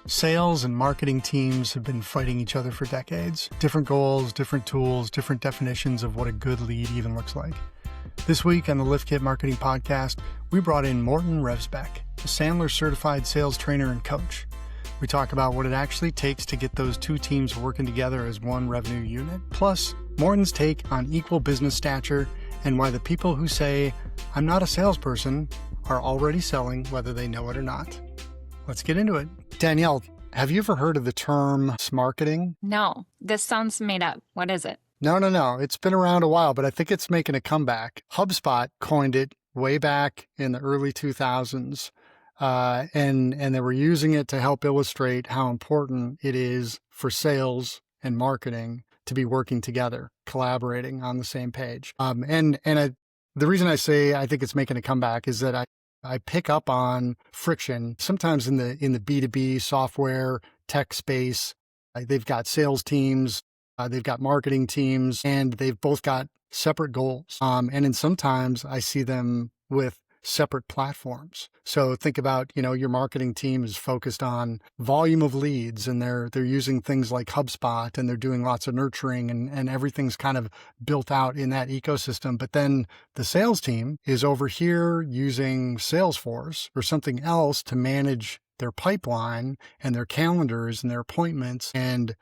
Sales and marketing teams have been fighting each other for decades. Different goals, different tools, different definitions of what a good lead even looks like. This week on the LiftKit Marketing Podcast, we brought in Morten Revsbech, a Sandler certified sales trainer and coach. We talk about what it actually takes to get those two teams working together as one revenue unit. Plus, Morten's take on equal business stature and why the people who say, "I'm not a salesperson," are already selling whether they know it or not. Let's get into it. Danielle, have you ever heard of the term smarketing? No, this sounds made up. What is it? No. It's been around a while, but I think it's making a comeback. HubSpot coined it way back in the early 2000s, and they were using it to help illustrate how important it is for sales and marketing to be working together, collaborating on the same page. The reason I say I think it's making a comeback is that I pick up on friction sometimes in the B2B software tech space. They've got sales teams, they've got marketing teams, and they've both got separate goals. And sometimes I see them with separate platforms. So think about, your marketing team is focused on volume of leads, and they're using things like HubSpot, and they're doing lots of nurturing, and everything's kind of built out in that ecosystem. But then the sales team is over here using Salesforce or something else to manage their pipeline and their calendars and their appointments. And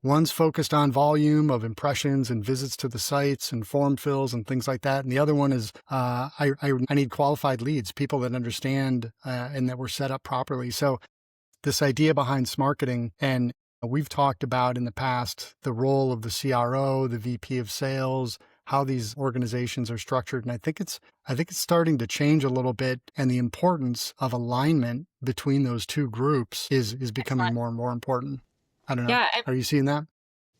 one's focused on volume of impressions and visits to the sites and form fills and things like that. And the other one is, I need qualified leads, people that understand and that were set up properly. So this idea behind smarketing, and we've talked about in the past, the role of the CRO, the VP of sales, how these organizations are structured. And I think it's starting to change a little bit. And the importance of alignment between those two groups is becoming more and more important. I don't know. Yeah, Are you seeing that?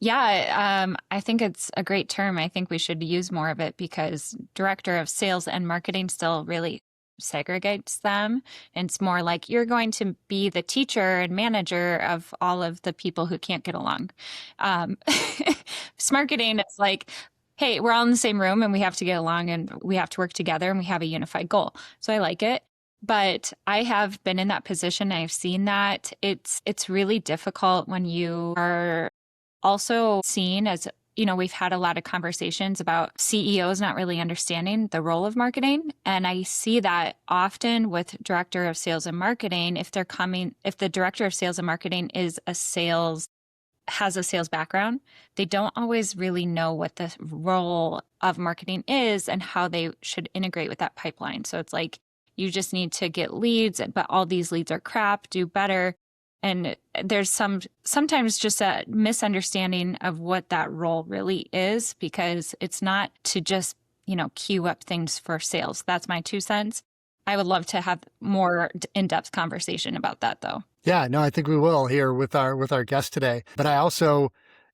Yeah, I think it's a great term. I think we should use more of it because director of sales and marketing still really segregates them. And it's more like you're going to be the teacher and manager of all of the people who can't get along. Smarketing, it's like, hey, we're all in the same room and we have to get along and we have to work together and we have a unified goal. So I like it. But I have been in that position. I've seen that it's really difficult when you are also seen as, we've had a lot of conversations about CEOs not really understanding the role of marketing. And I see that often with director of sales and marketing, if the director of sales and marketing has a sales background, they don't always really know what the role of marketing is and how they should integrate with that pipeline. So it's like, you just need to get leads, but all these leads are crap, do better. And there's sometimes just a misunderstanding of what that role really is, because it's not to just, queue up things for sales. That's my 2 cents. I would love to have more in-depth conversation about that though. Yeah, no, I think we will here with our guest today. But I also,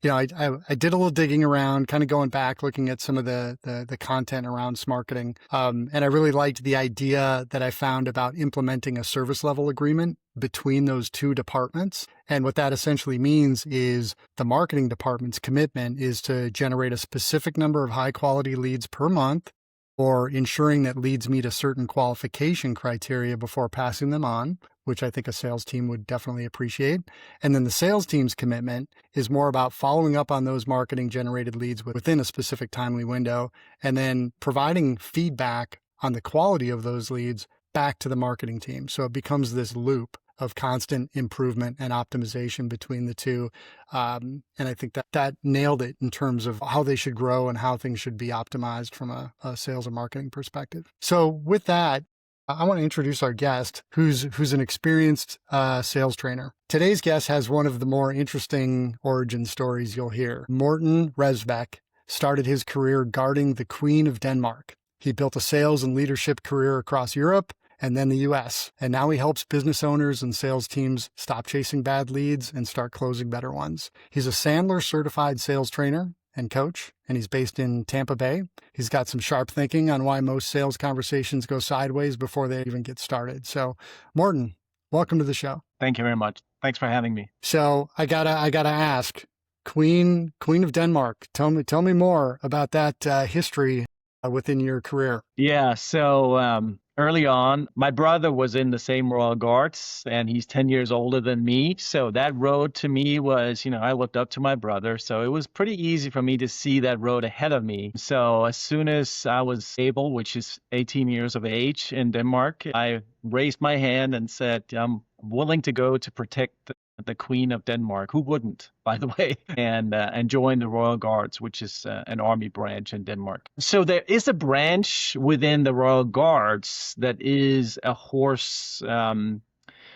I did a little digging around, kind of going back, looking at some of the content around smarketing. And I really liked the idea that I found about implementing a service level agreement between those two departments. And what that essentially means is the marketing department's commitment is to generate a specific number of high quality leads per month, or ensuring that leads meet a certain qualification criteria before passing them on, which I think a sales team would definitely appreciate. And then the sales team's commitment is more about following up on those marketing generated leads within a specific timely window, and then providing feedback on the quality of those leads back to the marketing team. So it becomes this loop of constant improvement and optimization between the two. And I think that nailed it in terms of how they should grow and how things should be optimized from a sales and marketing perspective. So with that, I want to introduce our guest, who's an experienced sales trainer. Today's guest has one of the more interesting origin stories you'll hear. Morten Revsbech started his career guarding the Queen of Denmark. He built a sales and leadership career across Europe and then the US. And now he helps business owners and sales teams stop chasing bad leads and start closing better ones. He's a Sandler certified sales trainer and coach, and he's based in Tampa Bay. He's got some sharp thinking on why most sales conversations go sideways before they even get started. So, Morten, welcome to the show. Thank you very much. Thanks for having me. So I gotta ask, Queen of Denmark. Tell me more about that history within your career. Yeah. So Early on, my brother was in the same Royal Guards and he's 10 years older than me. So that road to me was, I looked up to my brother. So it was pretty easy for me to see that road ahead of me. So as soon as I was able, which is 18 years of age in Denmark, I raised my hand and said, I'm willing to go to protect the Queen of Denmark. Who wouldn't, by the way, and join the Royal Guards, which is an army branch in Denmark. So there is a branch within the Royal Guards that is a horse.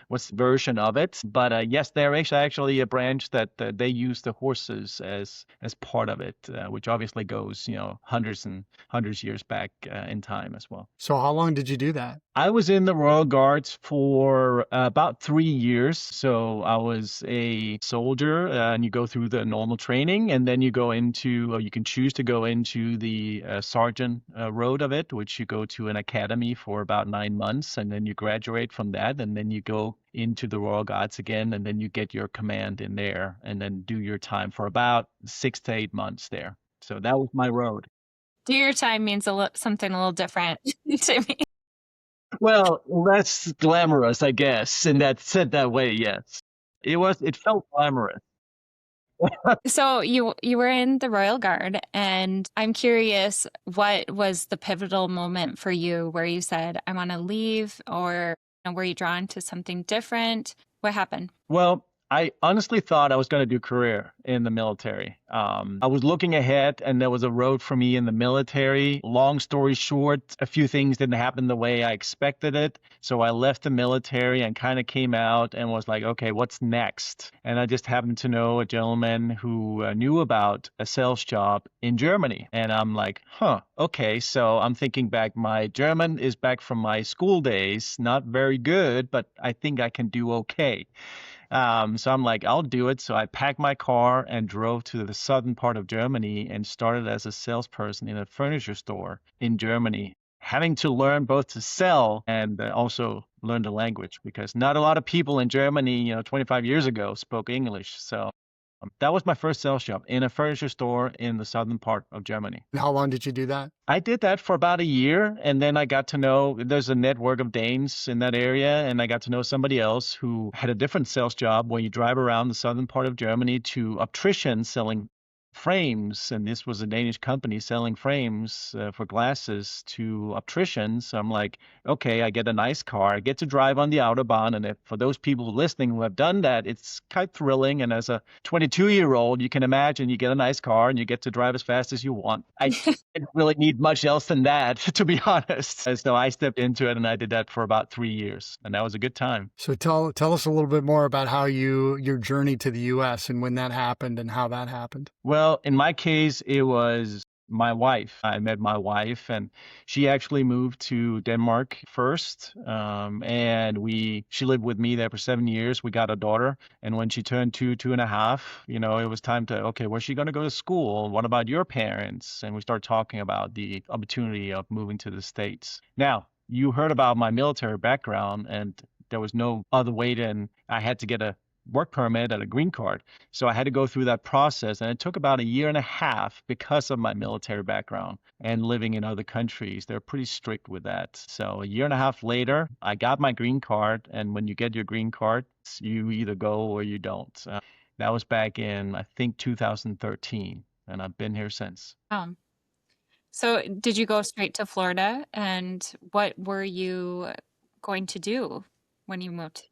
What's the version of it? But yes, there is actually a branch that they use the horses as part of it, which obviously goes hundreds years back in time as well. So how long did you do that? I was in the Royal Guards for about 3 years. So I was a soldier, and you go through the normal training, and then you go into, or you can choose to go into the sergeant road of it, which you go to an academy for about 9 months, and then you graduate from that, and then you go into the Royal Guards again, and then you get your command in there, and then do your time for about 6 to 8 months there. So that was my road. Do your time means something a little different to me. Well, that's glamorous, I guess. And that said that way, yes. It felt glamorous. So you were in the Royal Guard, and I'm curious, what was the pivotal moment for you where you said, I want to leave, or were you drawn to something different? What happened? Well, I honestly thought I was going to do a career in the military. I was looking ahead and there was a road for me in the military. Long story short, a few things didn't happen the way I expected it. So I left the military and kind of came out and was like, okay, what's next? And I just happened to know a gentleman who knew about a sales job in Germany. And I'm like, okay. So I'm thinking back, my German is back from my school days, not very good, but I think I can do okay. So I'm like, I'll do it. So I packed my car and drove to the southern part of Germany and started as a salesperson in a furniture store in Germany, having to learn both to sell and also learn the language because not a lot of people in Germany, 25 years ago spoke English. So that was my first sales job in a furniture store in the southern part of Germany. And how long did you do that? I did that for about a year, and then I got to know there's a network of Danes in that area, and I got to know somebody else who had a different sales job where you drive around the southern part of Germany to opticians selling frames, and this was a Danish company selling frames for glasses to opticians. So I'm like, okay, I get a nice car, I get to drive on the Autobahn, and for those people listening who have done that, it's quite thrilling. And as a 22-year-old, you can imagine you get a nice car and you get to drive as fast as you want. I didn't really need much else than that, to be honest. So I stepped into it, and I did that for about 3 years, and that was a good time. So tell us a little bit more about how your journey to the U.S. and when that happened and how that happened. Well, in my case, it was my wife. I met my wife, and she actually moved to Denmark first. And she lived with me there for 7 years. We got a daughter. And when she turned 2.5, it was time to, okay, where's she going to go to school? What about your parents? And we started talking about the opportunity of moving to the States. Now, you heard about my military background, and there was no other way than I had to get a work permit and a green card. So I had to go through that process, and it took about 1.5 years because of my military background and living in other countries. They're pretty strict with that. So 1.5 years later, I got my green card, and when you get your green card, you either go or you don't. That was back in, I think, 2013, and I've been here since. So did you go straight to Florida, and what were you going to do when you moved?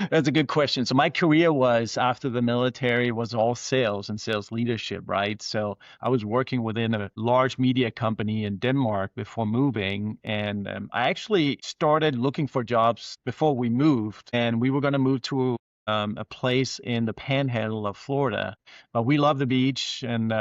That's a good question. So my career was after the military was all sales and sales leadership, right? So I was working within a large media company in Denmark before moving. And I actually started looking for jobs before we moved. And we were going to move to a place in the panhandle of Florida. But we love the beach. And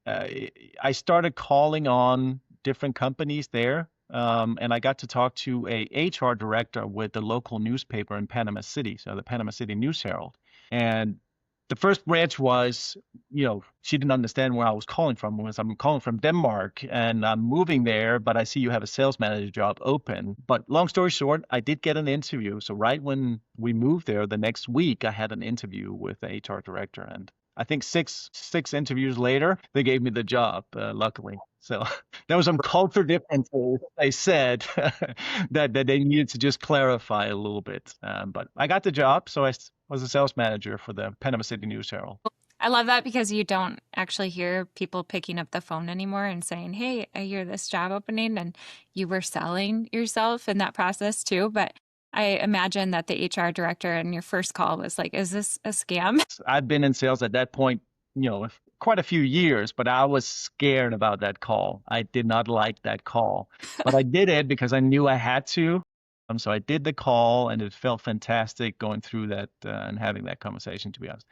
I started calling on different companies there. And I got to talk to a HR director with the local newspaper in Panama City, so the Panama City News Herald. And the first branch was, she didn't understand where I was calling from. Was I'm calling from Denmark and I'm moving there, but I see you have a sales manager job open. But long story short, I did get an interview. So right when we moved there, the next week, I had an interview with the HR director, and I think six interviews later, they gave me the job, luckily. So there was some culture differences, they said, that they needed to just clarify a little bit. But I got the job, so I was a sales manager for the Panama City News Herald. I love that because you don't actually hear people picking up the phone anymore and saying, hey, I hear this job opening, and you were selling yourself in that process too. But I imagine that the HR director in your first call was like, is this a scam? I'd been in sales at that point, quite a few years, but I was scared about that call. I did not like that call, but I did it because I knew I had to. So I did the call, and it felt fantastic going through that and having that conversation, to be honest.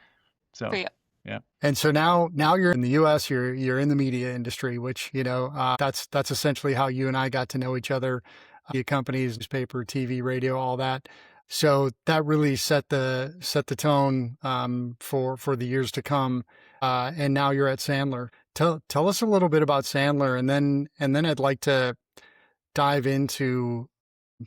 So. For you. Yeah. And so now you're in the U.S. You're in the media industry, which that's essentially how you and I got to know each other. The companies, newspaper, TV, radio, all that. So that really set the tone for the years to come. And now you're at Sandler. Tell us a little bit about Sandler, and then I'd like to dive into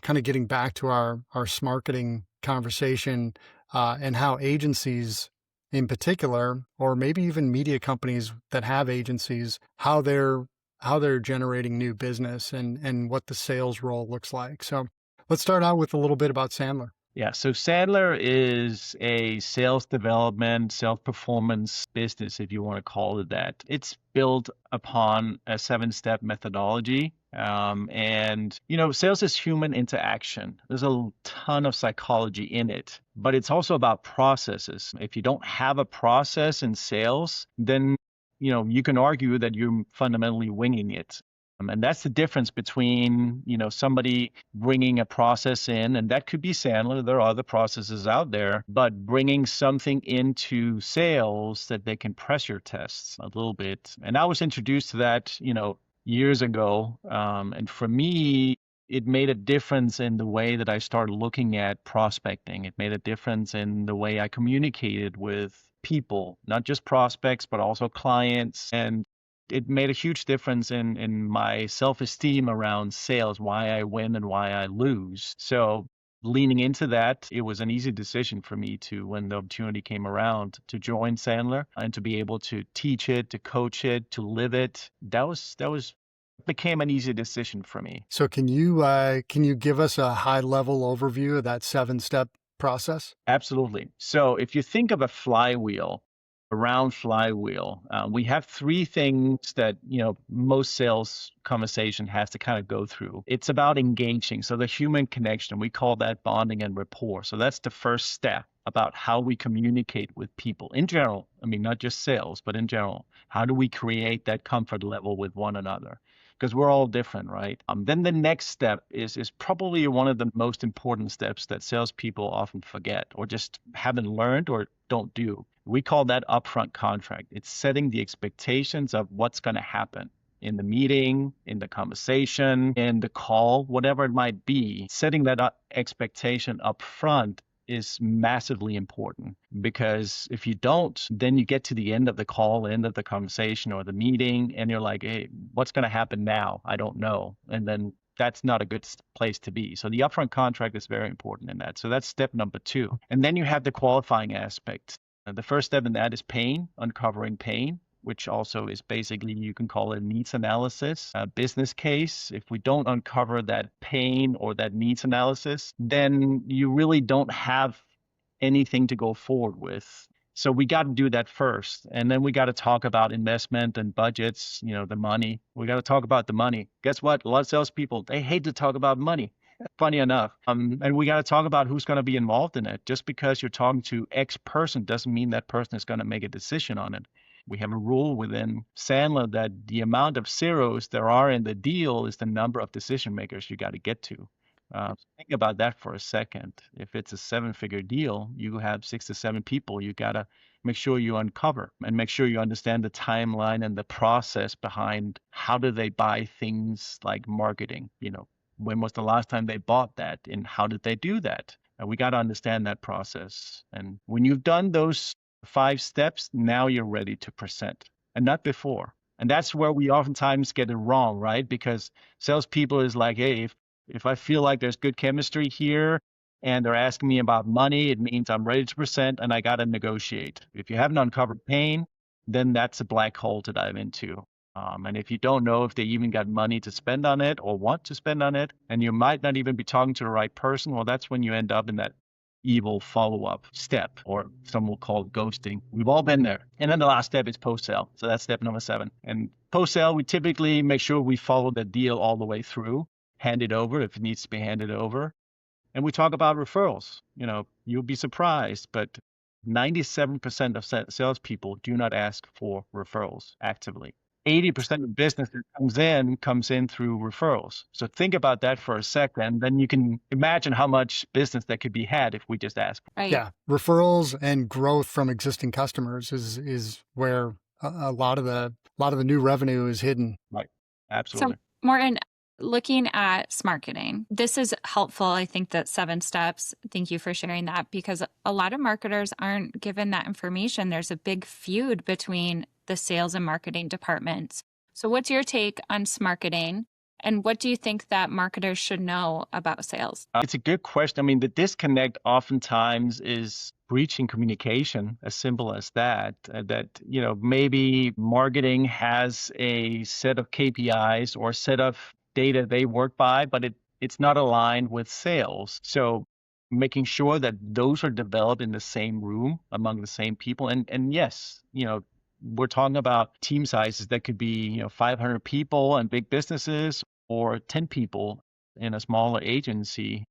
kind of getting back to our smarketing conversation and how agencies in particular, or maybe even media companies that have agencies, how they're generating new business and what the sales role looks like. So let's start out with a little bit about Sandler. Yeah, so Sandler is a sales development, sales performance business, if you want to call it that. It's built upon a 7-step methodology. Sales is human interaction. There's a ton of psychology in it, but it's also about processes. If you don't have a process in sales, then, you can argue that you're fundamentally winging it. And that's the difference between, somebody bringing a process in, and that could be Sandler. There are other processes out there, but bringing something into sales that they can pressure test a little bit. And I was introduced to that, years ago. And for me, it made a difference in the way that I started looking at prospecting. It made a difference in the way I communicated with people, not just prospects, but also clients. And it made a huge difference in my self-esteem around sales, why I win and why I lose. So leaning into that, it was an easy decision for me to, when the opportunity came around, to join Sandler and to be able to teach it, to coach it, to live it. That became an easy decision for me. So can you give us a high-level overview of that 7-step process? Absolutely. So if you think of a round flywheel, we have 3 things that, most sales conversation has to kind of go through. It's about engaging. So the human connection, we call that bonding and rapport. So that's the first step about how we communicate with people in general. I mean, not just sales, but in general. How do we create that comfort level with one another? Because we're all different, right? Then the next step is probably one of the most important steps that salespeople often forget or just haven't learned or don't do. We call that upfront contract. It's setting the expectations of what's going to happen in the meeting, in the conversation, in the call, whatever it might be. Setting that expectation up front is massively important, because if you don't, then you get to the end of the call, end of the conversation or the meeting, and you're like, hey, what's going to happen now? I don't know. And then that's not a good place to be. So the upfront contract is very important in that. So that's step number 2. And then you have the qualifying aspect. The first step in that is pain, uncovering pain, which also is basically, you can call it needs analysis, a business case. If we don't uncover that pain or that needs analysis, then you really don't have anything to go forward with. So we got to do that first. And then we got to talk about investment and budgets, the money. We got to talk about the money. Guess what? A lot of salespeople, they hate to talk about money. Funny enough. And we got to talk about who's going to be involved in it. Just because you're talking to X person doesn't mean that person is going to make a decision on it. We have a rule within Sandler that the amount of zeros there are in the deal is the number of decision makers you got to get to. Think about that for a second. If it's a 7-figure deal, you have 6 to 7 people you got to make sure you uncover and make sure you understand the timeline and the process behind how do they buy things like marketing. When was the last time they bought that, and how did they do that? And we got to understand that process. And when you've done those 5 steps, now you're ready to present, and not before. And that's where we oftentimes get it wrong, right? Because salespeople is like, hey, if I feel like there's good chemistry here, and they're asking me about money, it means I'm ready to present and I got to negotiate. If you haven't uncovered pain, then that's a black hole to dive into. And if you don't know if they even got money to spend on it or want to spend on it, and you might not even be talking to the right person, well, that's when you end up in that evil follow-up step, or some will call it ghosting. We've all been there. And then the last step is post-sale. So that's step number 7. And post-sale, we typically make sure we follow the deal all the way through, hand it over if it needs to be handed over. And we talk about referrals. You'll be surprised, but 97% of salespeople do not ask for referrals actively. 80% of business that comes in through referrals. So think about that for a second. Then you can imagine how much business that could be had if we just ask. Right. Yeah. Referrals and growth from existing customers is where a lot of the new revenue is hidden. Right. Absolutely. So Morten, looking at smarketing, this is helpful. I think that 7 steps. Thank you for sharing that, because a lot of marketers aren't given that information. There's a big feud between the sales and marketing departments. So what's your take on smarketing, and what do you think that marketers should know about sales? It's a good question. I mean, the disconnect oftentimes is breaching communication, as simple as that. Maybe marketing has a set of KPIs or a set of data they work by, but it's not aligned with sales. So making sure that those are developed in the same room among the same people. And yes, we're talking about team sizes that could be 500 people in big businesses, or 10 people in a smaller agency.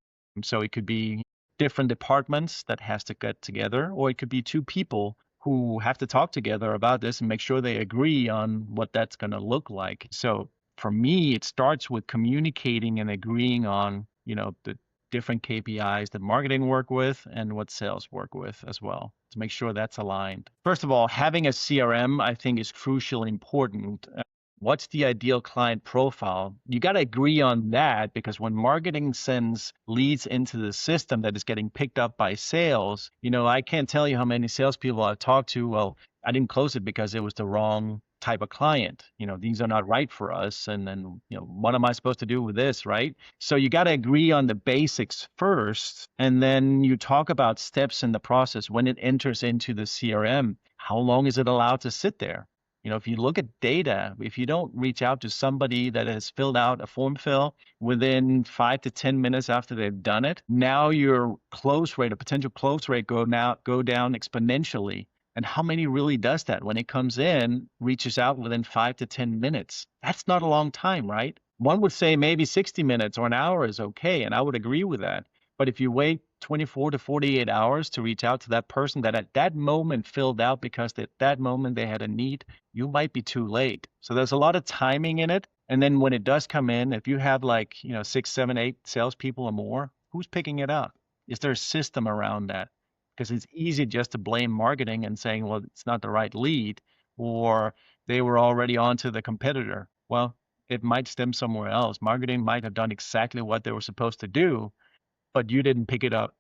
So it could be different departments that has to get together, or it could be 2 people who have to talk together about this and make sure they agree on what that's going to look like. So for me, it starts with communicating and agreeing on, the different KPIs that marketing work with and what sales work with as well, to make sure that's aligned. First of all, having a CRM, I think, is crucially important. What's the ideal client profile? You got to agree on that, because when marketing sends leads into the system that is getting picked up by sales, I can't tell you how many salespeople I've talked to. Well, I didn't close it because it was the wrong type of client. These are not right for us. And then, what am I supposed to do with this, right? So you got to agree on the basics first, and then you talk about steps in the process when it enters into the CRM. How long is it allowed to sit there? If you look at data, if you don't reach out to somebody that has filled out a form fill within 5 to 10 minutes after they've done it, now your close rate, a potential close rate, go down exponentially. And how many really does that when it comes in, reaches out within 5 to 10 minutes? That's not a long time, right? One would say maybe 60 minutes or an hour is okay, and I would agree with that. But if you wait 24 to 48 hours to reach out to that person that at that moment filled out because at that moment they had a need, you might be too late. So there's a lot of timing in it. And then when it does come in, if you have 6, 7, 8 salespeople or more, who's picking it up? Is there a system around that? Because it's easy just to blame marketing and saying, well, it's not the right lead, or they were already on to the competitor. Well, it might stem somewhere else. Marketing might have done exactly what they were supposed to do, but you didn't pick it up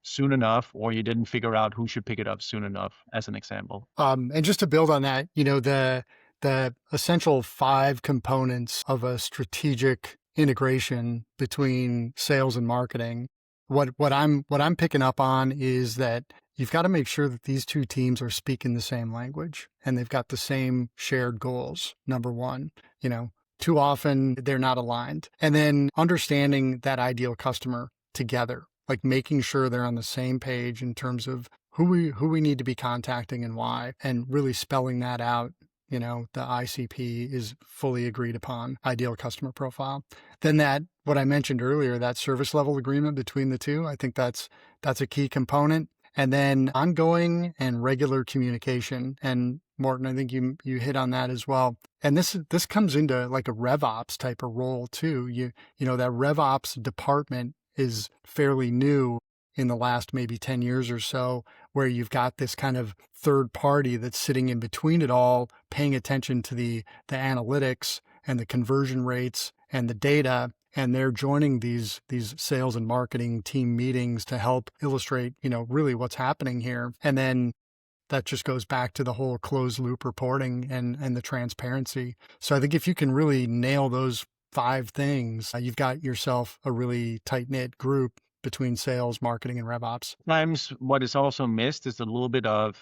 soon enough, or you didn't figure out who should pick it up soon enough, as an example. And just to build on that, the essential 5 components of a strategic integration between sales and marketing. What I'm picking up on is that you've got to make sure that these 2 teams are speaking the same language and they've got the same shared goals. Number 1, too often they're not aligned. And then understanding that ideal customer together, like making sure they're on the same page in terms of who we need to be contacting and why, and really spelling that out. The ICP is fully agreed upon, ideal customer profile. Then what I mentioned earlier, that service level agreement between the 2, I think that's a key component. And then ongoing and regular communication. And Morten, I think you hit on that as well. And this comes into like a RevOps type of role too. That RevOps department is fairly new in the last maybe 10 years or so, where you've got this kind of third party that's sitting in between it all, paying attention to the analytics and the conversion rates and the data. And they're joining these sales and marketing team meetings to help illustrate, really what's happening here. And then that just goes back to the whole closed loop reporting and the transparency. So I think if you can really nail those 5 things, you've got yourself a really tight-knit group between sales, marketing, and rev ops? Sometimes what is also missed is a little bit of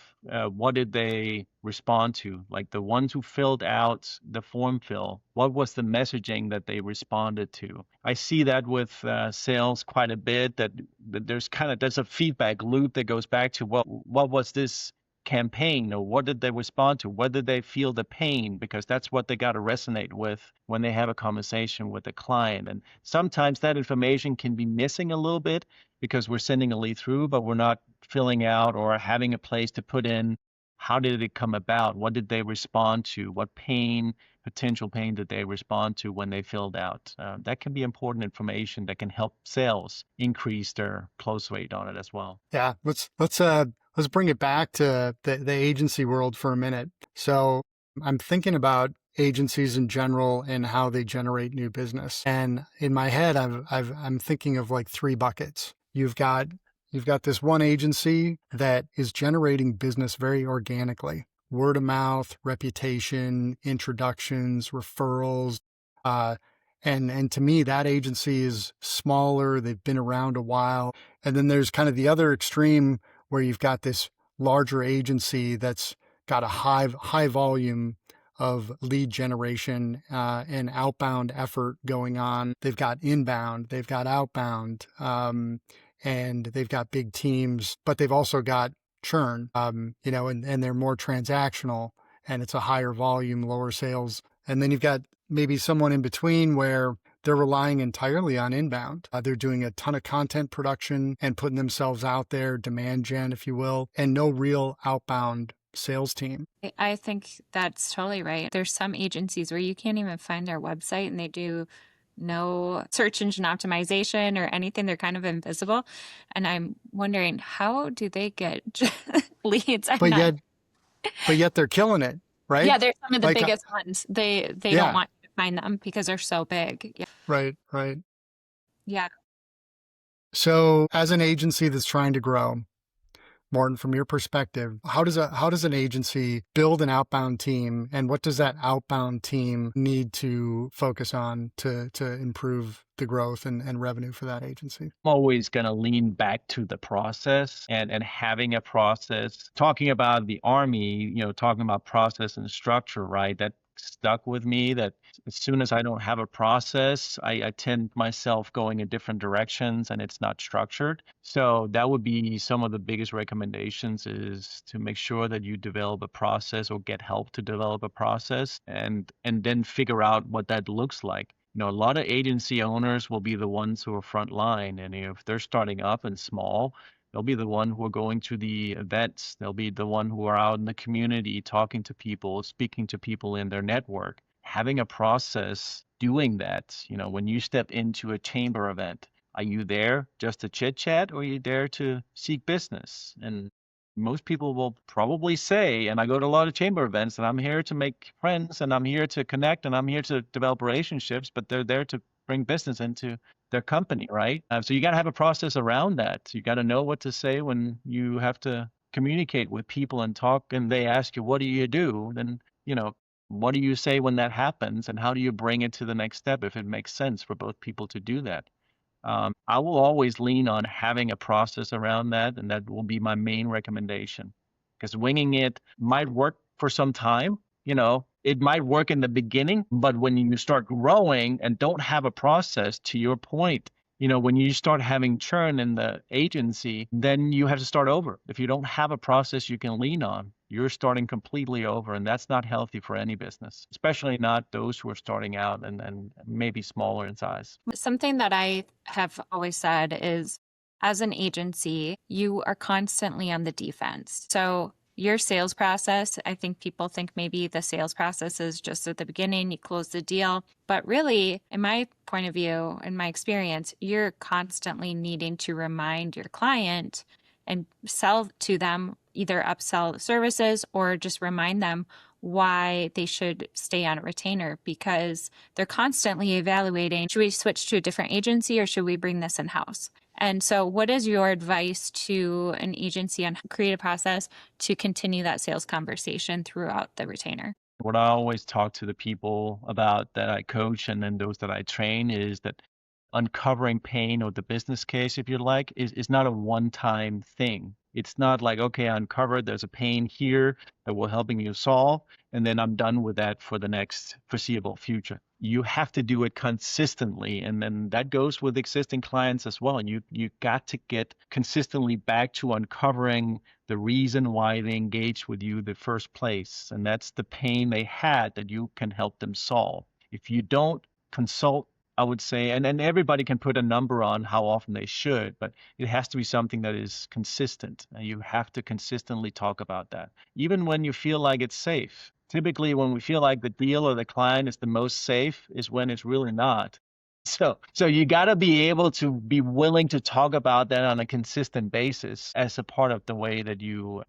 what did they respond to? Like the ones who filled out the form fill, what was the messaging that they responded to? I see that with sales quite a bit, that there's a feedback loop that goes back to what was this campaign, or what did they respond to? What did they feel the pain? Because that's what they got to resonate with when they have a conversation with the client. And sometimes that information can be missing a little bit because we're sending a lead through, but we're not filling out or having a place to put in how did it come about? What did they respond to? What potential pain did they respond to when they filled out? That can be important information that can help sales increase their close rate on it as well. Yeah, let's bring it back to the agency world for a minute. So I'm thinking about agencies in general and how they generate new business. And in my head, I'm thinking of like three buckets. You've got this one agency that is generating business very organically. Word of mouth, reputation, introductions, referrals. And to me, that agency is smaller. They've been around a while. And then there's kind of the other extreme where you've got this larger agency that's got a high volume of lead generation and outbound effort going on. They've got inbound, they've got outbound, and they've got big teams, but they've also got churn, and they're more transactional, and it's a higher volume, lower sales. And then you've got maybe someone in between where they're relying entirely on inbound. They're doing a ton of content production and putting themselves out there, demand gen, if you will, and no real outbound sales team. I think that's totally right. There's some agencies where you can't even find their website, and they do no search engine optimization or anything. They're kind of invisible. And I'm wondering, how do they get leads? But yet they're killing it, right? Yeah, they're some of the biggest ones. They don't want you to find them because they're so big. Yeah. Right. Yeah. So as an agency that's trying to grow, Morten, from your perspective, how does an agency build an outbound team, and what does that outbound team need to focus on to improve the growth and revenue for that agency? I'm always going to lean back to the process and having a process. Talking about the Army, talking about process and structure, right? That stuck with me, that as soon as I don't have a process, I tend myself going in different directions and it's not structured. So that would be some of the biggest recommendations, is to make sure that you develop a process or get help to develop a process and then figure out what that looks like. A lot of agency owners will be the ones who are front line, and if they're starting up and small, they'll be the one who are going to the events. They'll be the one who are out in the community talking to people, speaking to people in their network. Having a process doing that, when you step into a chamber event, are you there just to chit chat, or are you there to seek business? And most people will probably say, and I go to a lot of chamber events, and I'm here to make friends, and I'm here to connect, and I'm here to develop relationships, but they're there to bring business into their company, right? So you got to have a process around that. You got to know what to say when you have to communicate with people and talk, and they ask you, what do you do? Then, what do you say when that happens, and how do you bring it to the next step if it makes sense for both people to do that? I will always lean on having a process around that, and that will be my main recommendation. Because winging it might work for some time, it might work in the beginning, but when you start growing and don't have a process, to your point, when you start having churn in the agency, then you have to start over. If you don't have a process you can lean on, you're starting completely over, and that's not healthy for any business, especially not those who are starting out and maybe smaller in size. Something that I have always said is, as an agency, you are constantly on the defense. So your sales process, I think people think maybe the sales process is just at the beginning, you close the deal. But really, in my point of view, in my experience, you're constantly needing to remind your client and sell to them, either upsell services or just remind them why they should stay on a retainer, because they're constantly evaluating, should we switch to a different agency or should we bring this in-house? And so what is your advice to an agency on creative process to continue that sales conversation throughout the retainer? What I always talk to the people about that I coach and then those that I train is that uncovering pain or the business case, if you like, is not a one-time thing. It's not like, okay, I uncovered there's a pain here that we're helping you solve, and then I'm done with that for the next foreseeable future. You have to do it consistently, and then that goes with existing clients as well. You got to get consistently back to uncovering the reason why they engaged with you in the first place, and that's the pain they had that you can help them solve. If you don't consult, I would say, and everybody can put a number on how often they should, but it has to be something that is consistent. And you have to consistently talk about that, even when you feel like it's safe. Typically, when we feel like the deal or the client is the most safe is when it's really not. So you got to be able to be willing to talk about that on a consistent basis as a part of the way that you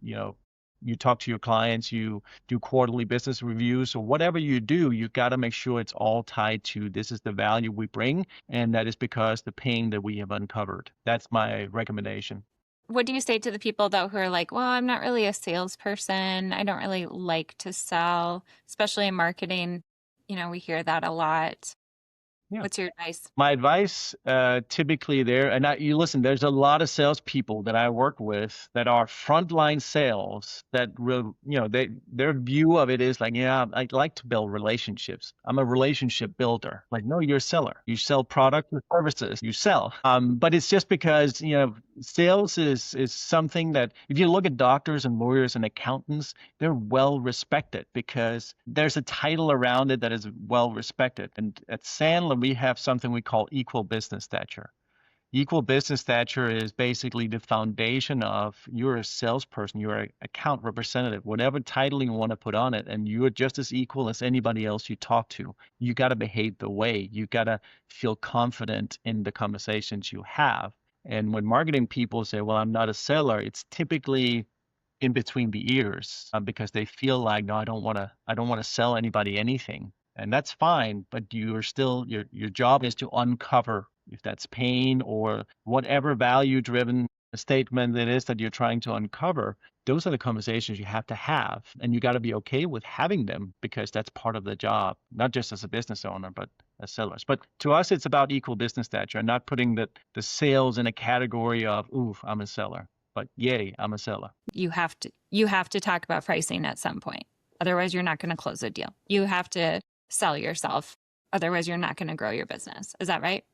talk to your clients, you do quarterly business reviews, or whatever you do, you got to make sure it's all tied to this is the value we bring, and that is because the pain that we have uncovered. That's my recommendation. What do you say to the people, though, who are like, well, I'm not really a salesperson. I don't really like to sell, especially in marketing. We hear that a lot. Yeah. What's your advice? My advice, typically you listen, there's a lot of salespeople that I work with that are frontline sales that their view of it is like, yeah, I like to build relationships. I'm a relationship builder. Like, no, you're a seller. You sell products and services. You sell. But it's just because, sales is something that if you look at doctors and lawyers and accountants, they're well respected because there's a title around it that is well respected. And at Sandler, we have something we call equal business stature. Equal business stature is basically the foundation of you're a salesperson, you're an account representative, whatever title you want to put on it, and you're just as equal as anybody else you talk to. You got to behave the way. You got to feel confident in the conversations you have. And when marketing people say, well, I'm not a seller, it's typically in between the ears because they feel like, no, I don't want to sell anybody anything. And that's fine, but you're still, your job is to uncover if that's pain or whatever value-driven statement it is that you're trying to uncover. Those are the conversations you have to have, and you got to be okay with having them because that's part of the job, not just as a business owner, but as sellers. But to us, it's about equal business stature and not putting the sales in a category of, ooh, I'm a seller, but yay, I'm a seller. You have to talk about pricing at some point. Otherwise, you're not going to close a deal. You have to sell yourself. Otherwise, you're not going to grow your business. Is that right?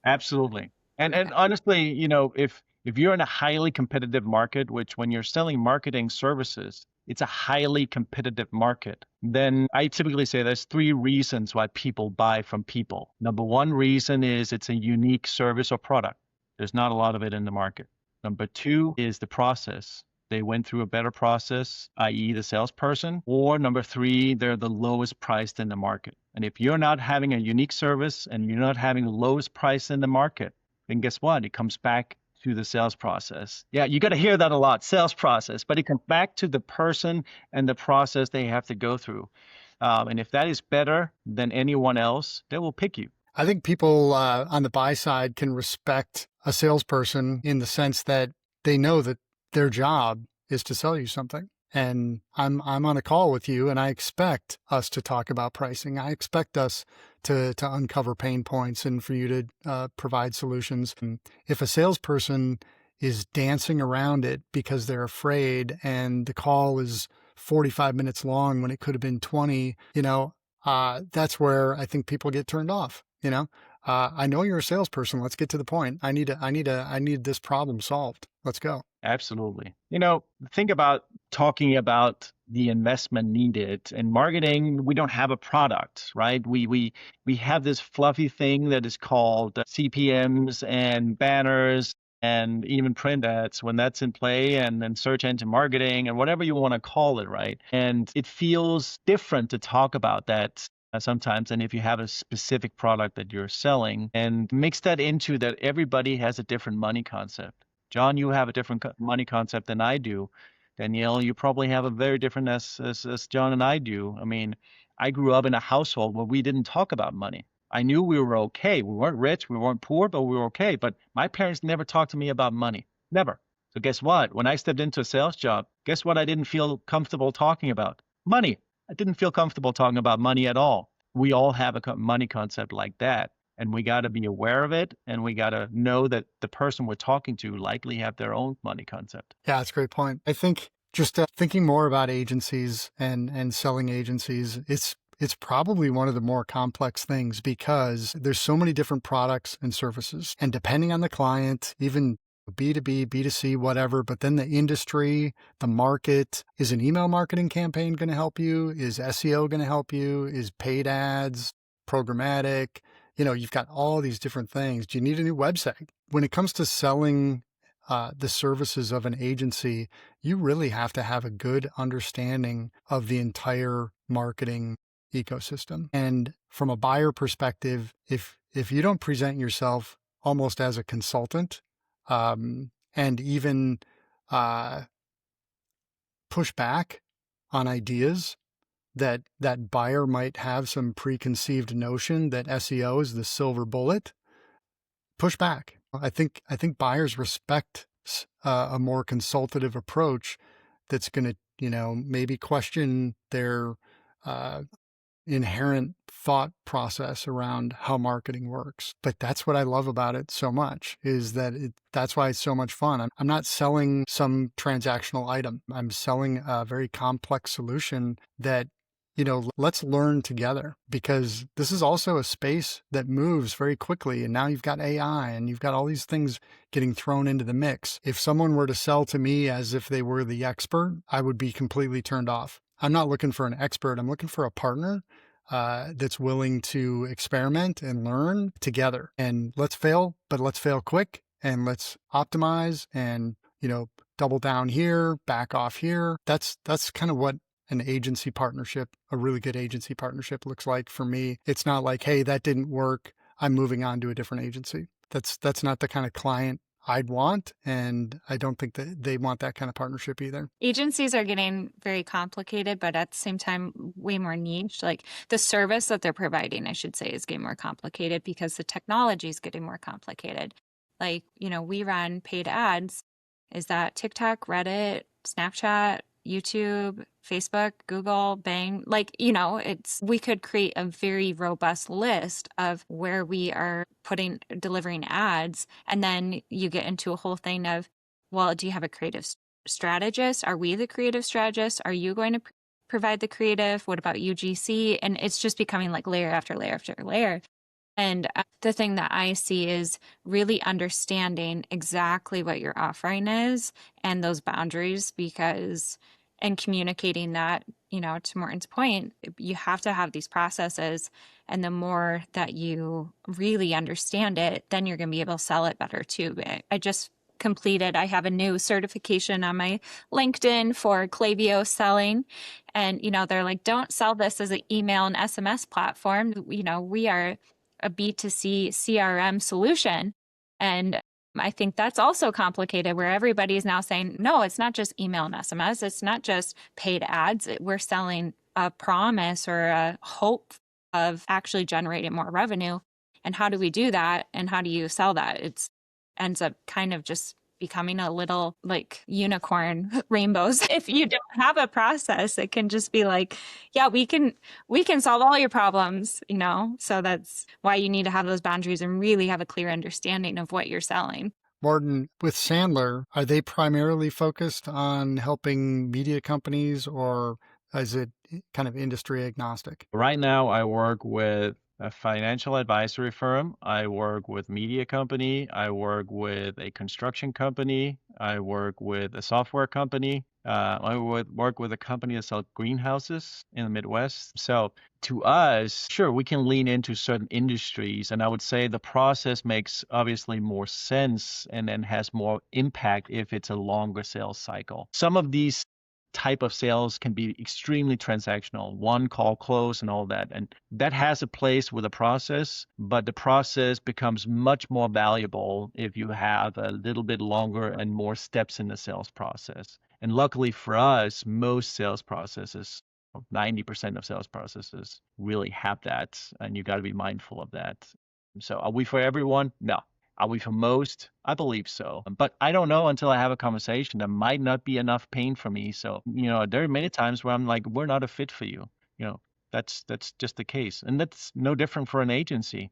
Absolutely. And honestly, if you're in a highly competitive market, which when you're selling marketing services, it's a highly competitive market, then I typically say there's 3 reasons why people buy from people. Number 1 reason is it's a unique service or product. There's not a lot of it in the market. Number 2 is the process. They went through a better process, i.e. the salesperson. Or number 3, they're the lowest priced in the market. And if you're not having a unique service and you're not having the lowest price in the market, then guess what? It comes back to the sales process. Yeah, you got to hear that a lot, sales process, but it comes back to the person and the process they have to go through. And if that is better than anyone else, they will pick you. I think people on the buy side can respect a salesperson in the sense that they know that their job is to sell you something. And I'm on a call with you, and I expect us to talk about pricing. I expect us to uncover pain points and for you to provide solutions. And if a salesperson is dancing around it because they're afraid and the call is 45 minutes long when it could have been 20, that's where I think people get turned off. I know you're a salesperson. Let's get to the point. I need this problem solved. Let's go. Absolutely. Think about talking about the investment needed. In marketing, we don't have a product, right? We have this fluffy thing that is called CPMs and banners and even print ads when that's in play, and then search engine marketing and whatever you want to call it, right? And it feels different to talk about that sometimes, and if you have a specific product that you're selling, and mix that into that everybody has a different money concept. John, you have a different money concept than I do. Danielle, you probably have a very different as John and I do. I mean, I grew up in a household where we didn't talk about money. I knew we were okay. We weren't rich, we weren't poor, but we were okay. But my parents never talked to me about money. Never. So guess what? When I stepped into a sales job, guess what I didn't feel comfortable talking about? Money. I didn't feel comfortable talking about money at all. We all have a money concept like that. And we got to be aware of it. And we got to know that the person we're talking to likely have their own money concept. Yeah, that's a great point. I think just thinking more about agencies and selling agencies, it's probably one of the more complex things because there's so many different products and services. And depending on the client, even B2B, B2C, whatever, but then the industry, the market, is an email marketing campaign going to help you? Is SEO going to help you? Is paid ads, programmatic? You've got all these different things. Do you need a new website? When it comes to selling the services of an agency, you really have to have a good understanding of the entire marketing ecosystem. And from a buyer perspective, if you don't present yourself almost as a consultant, and even push back on ideas that buyer might have some preconceived notion that SEO is the silver bullet, push back. I think buyers respect a more consultative approach that's going to, maybe question their inherent thought process around how marketing works. But that's what I love about it so much, is that that's why it's so much fun. I'm not selling some transactional item. I'm selling a very complex solution that, let's learn together, because this is also a space that moves very quickly. And now you've got AI and you've got all these things getting thrown into the mix. If someone were to sell to me as if they were the expert, I would be completely turned off. I'm not looking for an expert. I'm looking for a partner that's willing to experiment and learn together. And let's fail, but let's fail quick, and let's optimize and, double down here, back off here. That's kind of what an agency partnership, a really good agency partnership, looks like for me. It's not like, hey, that didn't work, I'm moving on to a different agency. That's not the kind of client I'd want, and I don't think that they want that kind of partnership either. Agencies are getting very complicated, but at the same time, way more niche. Like the service that they're providing, I should say, is getting more complicated because the technology is getting more complicated. Like, we run paid ads. Is that TikTok, Reddit, Snapchat, YouTube, Facebook, Google, Bang? We could create a very robust list of where we are delivering ads. And then you get into a whole thing of, well, do you have a creative strategist? Are we the creative strategist? Are you going to provide the creative? What about UGC? And it's just becoming like layer after layer after layer. And the thing that I see is really understanding exactly what your offering is and those boundaries, and communicating that, to Morten's point, you have to have these processes. And the more that you really understand it, then you're going to be able to sell it better too. I have a new certification on my LinkedIn for Klaviyo selling. And, they're like, don't sell this as an email and SMS platform. We are a B2C CRM solution. And I think that's also complicated, where everybody is now saying, no, it's not just email and SMS. It's not just paid ads. We're selling a promise or a hope of actually generating more revenue. And how do we do that? And how do you sell that? It ends up kind of just becoming a little like unicorn rainbows. If you don't have a process, it can just be like, yeah, we can solve all your problems, So that's why you need to have those boundaries and really have a clear understanding of what you're selling. Morten, with Sandler, are they primarily focused on helping media companies, or is it kind of industry agnostic? Right now, I work with a financial advisory firm. I work with media company. I work with a construction company. I work with a software company. I would work with a company that sells greenhouses in the Midwest. So to us, sure, we can lean into certain industries. And I would say the process makes obviously more sense and then has more impact if it's a longer sales cycle. Some of these type of sales can be extremely transactional, one call close and all that. And that has a place with a process, but the process becomes much more valuable if you have a little bit longer and more steps in the sales process. And luckily for us, most sales processes, 90% of sales processes really have that, and you got to be mindful of that. So are we for everyone? No. Are we for most? I believe so. But I don't know until I have a conversation. There might not be enough pain for me. So, there are many times where I'm like, we're not a fit for you. That's just the case. And that's no different for an agency.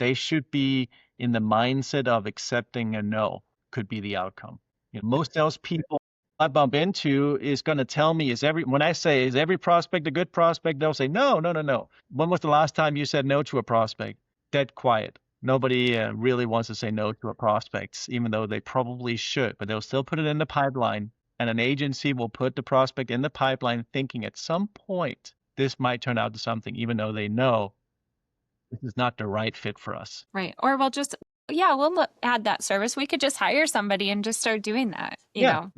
They should be in the mindset of accepting a no could be the outcome. Most salespeople I bump into is going to tell me, when I say, is every prospect a good prospect? They'll say, no, no, no, no. When was the last time you said no to a prospect? Dead quiet. Nobody really wants to say no to a prospect, even though they probably should, but they'll still put it in the pipeline. And an agency will put the prospect in the pipeline thinking at some point this might turn out to something, even though they know this is not the right fit for us. Right. Or we'll add that service. We could just hire somebody and just start doing that, you know?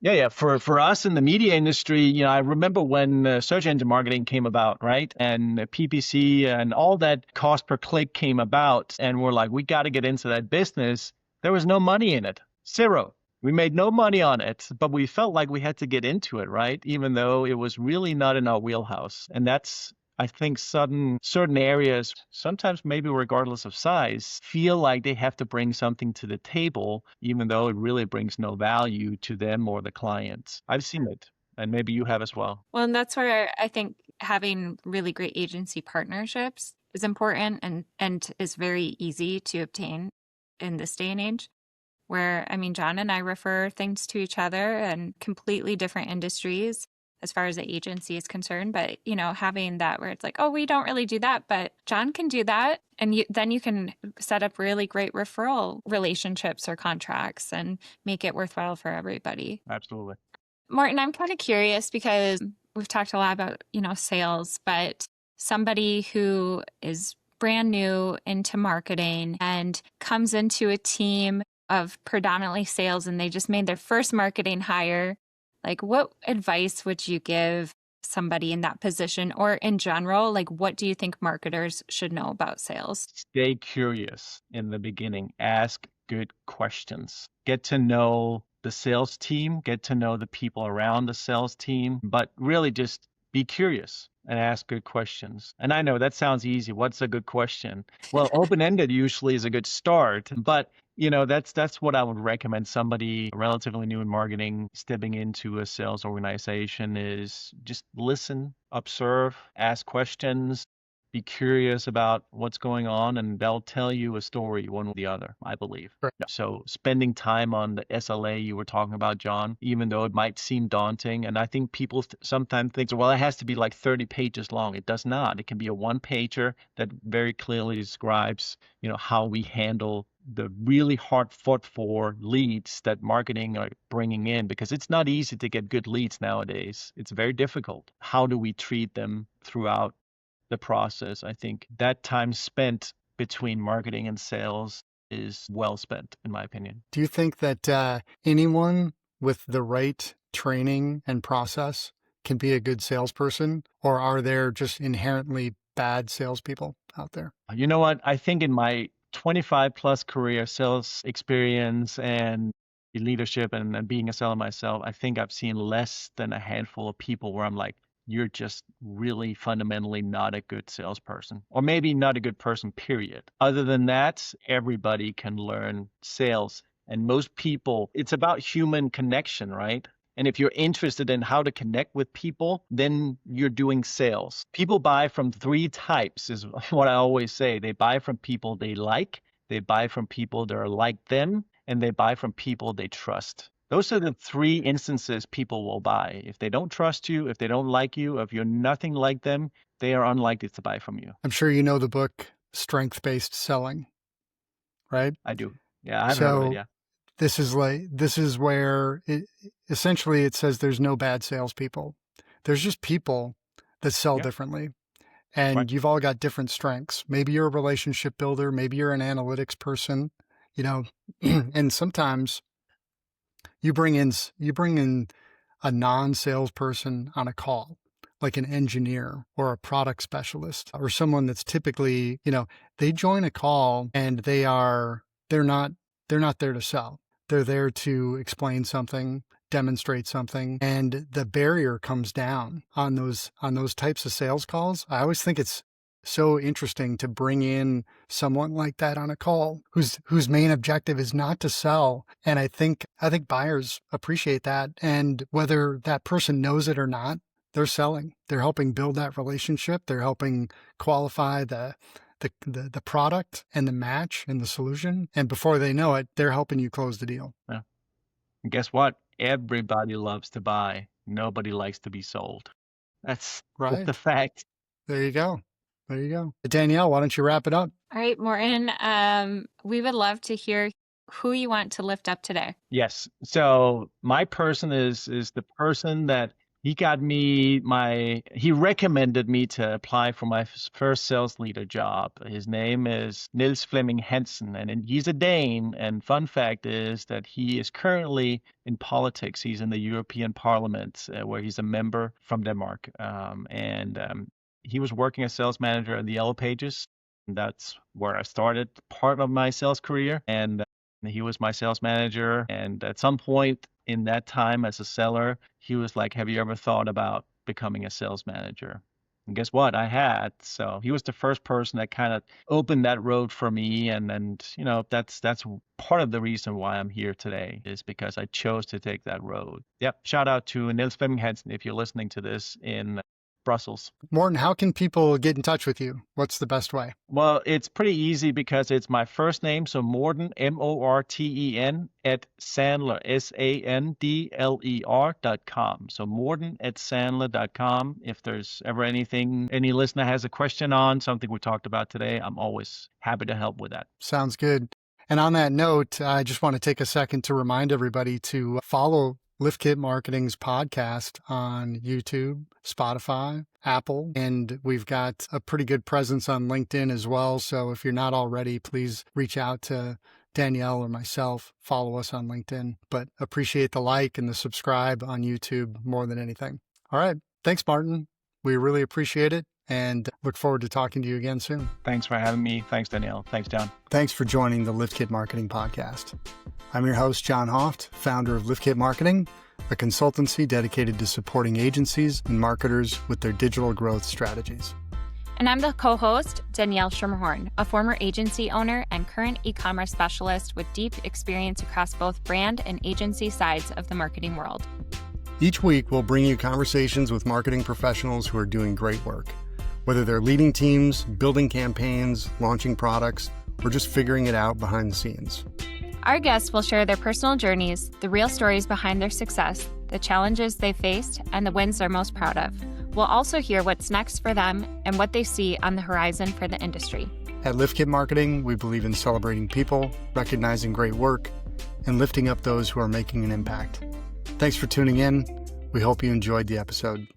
Yeah. For us in the media industry, I remember when search engine marketing came about, right? And PPC and all that cost per click came about. And we're like, we got to get into that business. There was no money in it. Zero. We made no money on it, but we felt like we had to get into it, right? Even though it was really not in our wheelhouse. And that's, I think, certain areas, sometimes maybe regardless of size, feel like they have to bring something to the table, even though it really brings no value to them or the clients. I've seen it, and maybe you have as well. Well, and that's where I think having really great agency partnerships is important and is very easy to obtain in this day and age. Where, John and I refer things to each other and completely different industries as far as the agency is concerned. But, having that where it's like, oh, we don't really do that, but John can do that. And then you can set up really great referral relationships or contracts and make it worthwhile for everybody. Absolutely. Morten, I'm kind of curious because we've talked a lot about, sales, but somebody who is brand new into marketing and comes into a team of predominantly sales and they just made their first marketing hire, like what advice would you give somebody in that position, or in general, like what do you think marketers should know about sales? Stay curious in the beginning. Ask good questions. Get to know the sales team, get to know the people around the sales team, but really just be curious and ask good questions. And I know that sounds easy. What's a good question? Well, open-ended usually is a good start, but that's what I would recommend somebody relatively new in marketing stepping into a sales organization is just listen, observe, ask questions, be curious about what's going on, and they'll tell you a story one or the other, I believe. Right. So spending time on the SLA you were talking about, John, even though it might seem daunting, and I think people sometimes think, well, it has to be like 30 pages long. It does not. It can be a one-pager that very clearly describes, how we handle the really hard fought for leads that marketing are bringing in, because it's not easy to get good leads nowadays. It's very difficult. How do we treat them throughout the process? I think that time spent between marketing and sales is well spent, in my opinion. Do you think that anyone with the right training and process can be a good salesperson, or are there just inherently bad salespeople out there? You know what? I think in my 25 plus career sales experience and leadership and being a seller myself, I think I've seen less than a handful of people where I'm like, you're just really fundamentally not a good salesperson, or maybe not a good person, period. Other than that, everybody can learn sales. And most people, it's about human connection, right? And if you're interested in how to connect with people, then you're doing sales. People buy from three types is what I always say. They buy from people they like, they buy from people that are like them, and they buy from people they trust. Those are the three instances people will buy. If they don't trust you, if they don't like you, if you're nothing like them, they are unlikely to buy from you. I'm sure you know the book Strength-Based Selling, right? I do. Yeah, I've heard of it, yeah. This is where essentially it says there's no bad salespeople. There's just people that sell differently. And you've all got different strengths. Maybe you're a relationship builder. Maybe you're an analytics person, and sometimes you bring in a non-salesperson on a call, like an engineer or a product specialist or someone that's typically, they join a call and they're not there to sell. They're there to explain something, demonstrate something, and the barrier comes down on those types of sales calls. I always think it's so interesting to bring in someone like that on a call whose main objective is not to sell. And I think buyers appreciate that. And whether that person knows it or not, they're selling. They're helping build that relationship. They're helping qualify the the product and the match and the solution. And before they know it, they're helping you close the deal. Yeah. And guess what? Everybody loves to buy. Nobody likes to be sold. That's Right. the fact. There you go. There you go. Danielle, why don't you wrap it up? All right, Morten, we would love to hear who you want to lift up today. Yes. So my person is the person that he recommended me to apply for my first sales leader job. His name is Niels Flemming Hansen, and he's a Dane. And fun fact is that he is currently in politics. He's in the European Parliament, where he's a member from Denmark. He was working as sales manager at the Yellow Pages. And that's where I started part of my sales career. And he was my sales manager. And at some point in that time as a seller, he was like, have you ever thought about becoming a sales manager? And guess what? I had. So he was the first person that kind of opened that road for me. And that's part of the reason why I'm here today, is because I chose to take that road. Yep. Shout out to Niels Flemming Hansen if you're listening to this in Brussels. Morten, how can people get in touch with you? What's the best way? Well, it's pretty easy because it's my first name. So Morten, Morten, at Sandler, Sandler.com. So Morten@Sandler.com. If there's ever anything any listener has a question on, something we talked about today, I'm always happy to help with that. Sounds good. And on that note, I just want to take a second to remind everybody to follow LiftKit Marketing's podcast on YouTube, Spotify, Apple, and we've got a pretty good presence on LinkedIn as well. So if you're not already, please reach out to Danielle or myself, follow us on LinkedIn, but appreciate the like and the subscribe on YouTube more than anything. All right. Thanks, Morten. We really appreciate it and look forward to talking to you again soon. Thanks for having me. Thanks, Danielle. Thanks, John. Thanks for joining the LiftKit Marketing Podcast. I'm your host, John Hoeft, founder of LiftKit Marketing, a consultancy dedicated to supporting agencies and marketers with their digital growth strategies. And I'm the co-host, Danielle Schermerhorn, a former agency owner and current e-commerce specialist with deep experience across both brand and agency sides of the marketing world. Each week, we'll bring you conversations with marketing professionals who are doing great work, whether they're leading teams, building campaigns, launching products, or just figuring it out behind the scenes. Our guests will share their personal journeys, the real stories behind their success, the challenges they faced, and the wins they're most proud of. We'll also hear what's next for them and what they see on the horizon for the industry. At LiftKit Marketing, we believe in celebrating people, recognizing great work, and lifting up those who are making an impact. Thanks for tuning in. We hope you enjoyed the episode.